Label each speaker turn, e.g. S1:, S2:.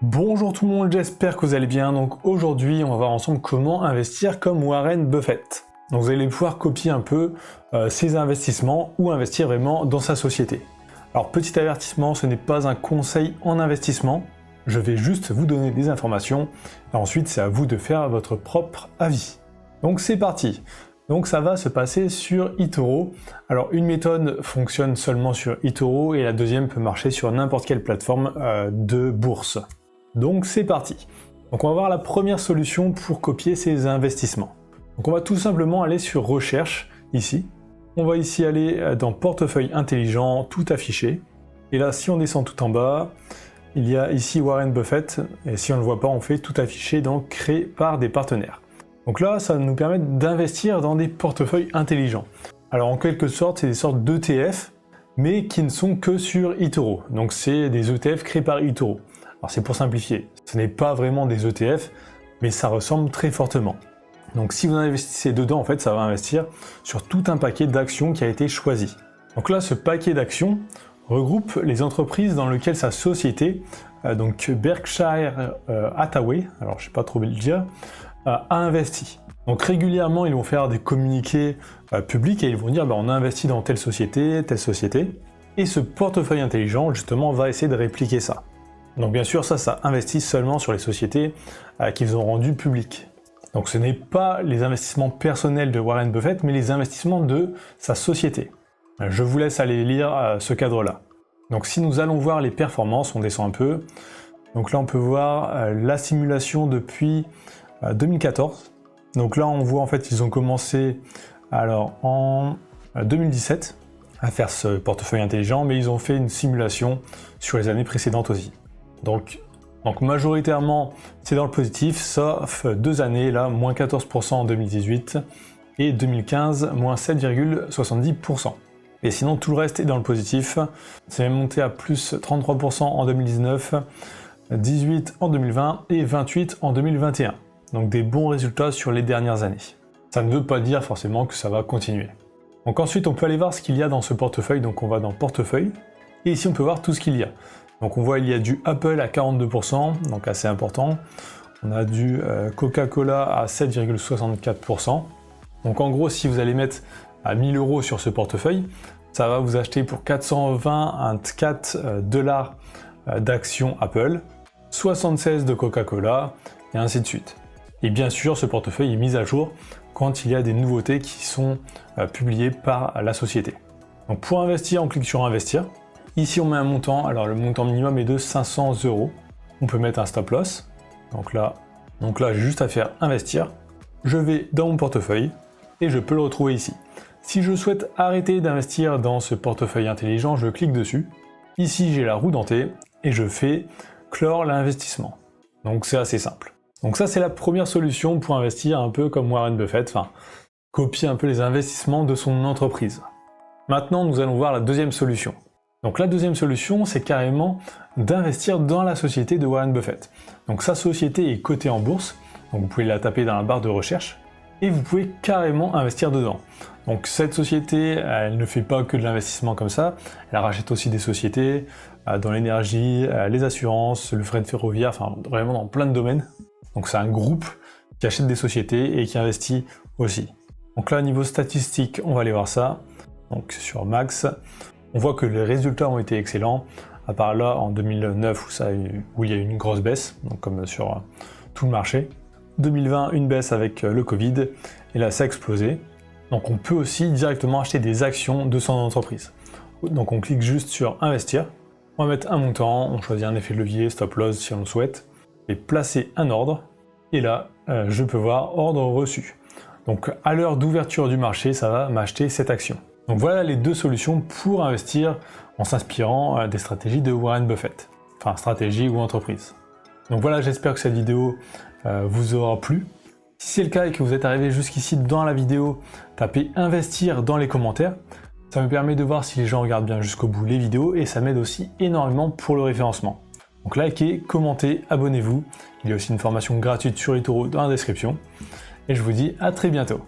S1: Bonjour tout le monde, j'espère que vous allez bien. Donc aujourd'hui, on va voir ensemble comment investir comme Warren Buffett. Donc vous allez pouvoir copier un peu ses investissements ou investir vraiment dans sa société. Alors petit avertissement, ce n'est pas un conseil en investissement. Je vais juste vous donner des informations et ensuite c'est à vous de faire votre propre avis. Donc c'est parti. Donc ça va se passer sur eToro. Alors une méthode fonctionne seulement sur eToro et la deuxième peut marcher sur n'importe quelle plateforme de bourse. Donc c'est parti. Donc on va voir la première solution pour copier ces investissements. Donc on va tout simplement aller sur recherche ici. On va ici aller dans portefeuille intelligent, tout affiché. Et là si on descend tout en bas, il y a ici Warren Buffett. Et si on ne le voit pas, on fait tout affiché dans créer par des partenaires. Donc là ça va nous permettre d'investir dans des portefeuilles intelligents. Alors en quelque sorte c'est des sortes d'ETF, mais qui ne sont que sur eToro. Donc c'est des ETF créés par eToro. Alors c'est pour simplifier, ce n'est pas vraiment des ETF, mais ça ressemble très fortement. Donc si vous investissez dedans, en fait, ça va investir sur tout un paquet d'actions qui a été choisi. Donc là, ce paquet d'actions regroupe les entreprises dans lesquelles sa société, donc Berkshire Hathaway, alors je ne sais pas trop le dire, a investi. Donc régulièrement, ils vont faire des communiqués publics et ils vont dire on a investi dans telle société, et ce portefeuille intelligent, justement, va essayer de répliquer ça. Donc bien sûr, ça investit seulement sur les sociétés qu'ils ont rendues publiques. Donc ce n'est pas les investissements personnels de Warren Buffett, mais les investissements de sa société. Je vous laisse aller lire ce cadre-là. Donc si nous allons voir les performances, on descend un peu. Donc là, on peut voir la simulation depuis 2014. Donc là, on voit en fait qu'ils ont commencé alors en 2017 à faire ce portefeuille intelligent, mais ils ont fait une simulation sur les années précédentes aussi. Donc majoritairement, c'est dans le positif, sauf 2 années, là, moins 14% en 2018 et 2015, moins 7,70%. Et sinon, tout le reste est dans le positif. C'est même monté à plus 33% en 2019, 18% en 2020 et 28% en 2021. Donc des bons résultats sur les dernières années. Ça ne veut pas dire forcément que ça va continuer. Donc ensuite, on peut aller voir ce qu'il y a dans ce portefeuille. Donc on va dans portefeuille et ici, on peut voir tout ce qu'il y a. Donc on voit il y a du Apple à 42%, donc assez important. On a du Coca-Cola à 7,64%. Donc en gros, si vous allez mettre à 1000 € sur ce portefeuille, ça va vous acheter pour 424 $ d'actions Apple, 76 de Coca-Cola, et ainsi de suite. Et bien sûr, ce portefeuille est mis à jour quand il y a des nouveautés qui sont publiées par la société. Donc pour investir, on clique sur investir. Ici on met un montant, alors le montant minimum est de 500 €. On peut mettre un stop loss. Donc là j'ai juste à faire investir. Je vais dans mon portefeuille et je peux le retrouver ici. Si je souhaite arrêter d'investir dans ce portefeuille intelligent, je clique dessus. Ici j'ai la roue dentée et je fais clore l'investissement. Donc c'est assez simple. Donc ça c'est la première solution pour investir un peu comme Warren Buffett, enfin copier un peu les investissements de son entreprise. Maintenant nous allons voir la deuxième solution. Donc la deuxième solution, c'est carrément d'investir dans la société de Warren Buffett. Donc sa société est cotée en bourse, donc vous pouvez la taper dans la barre de recherche, et vous pouvez carrément investir dedans. Donc cette société, elle ne fait pas que de l'investissement comme ça, elle rachète aussi des sociétés dans l'énergie, les assurances, le fret ferroviaire, enfin vraiment dans plein de domaines. Donc c'est un groupe qui achète des sociétés et qui investit aussi. Donc là, niveau statistique, on va aller voir ça. Donc sur Max, on voit que les résultats ont été excellents, à part là en 2009 où il y a eu une grosse baisse, donc comme sur tout le marché. 2020, une baisse avec le Covid, et là ça a explosé. Donc on peut aussi directement acheter des actions de son entreprise. Donc on clique juste sur investir, on va mettre un montant, on choisit un effet de levier, stop loss si on le souhaite, et placer un ordre, et là je peux voir ordre reçu. Donc à l'heure d'ouverture du marché, ça va m'acheter cette action. Donc voilà les deux solutions pour investir en s'inspirant des stratégies de Warren Buffett. Enfin, stratégie ou entreprise. Donc voilà, j'espère que cette vidéo vous aura plu. Si c'est le cas et que vous êtes arrivé jusqu'ici dans la vidéo, tapez investir dans les commentaires. Ça me permet de voir si les gens regardent bien jusqu'au bout les vidéos et ça m'aide aussi énormément pour le référencement. Donc likez, commentez, abonnez-vous. Il y a aussi une formation gratuite sur eToro dans la description. Et je vous dis à très bientôt.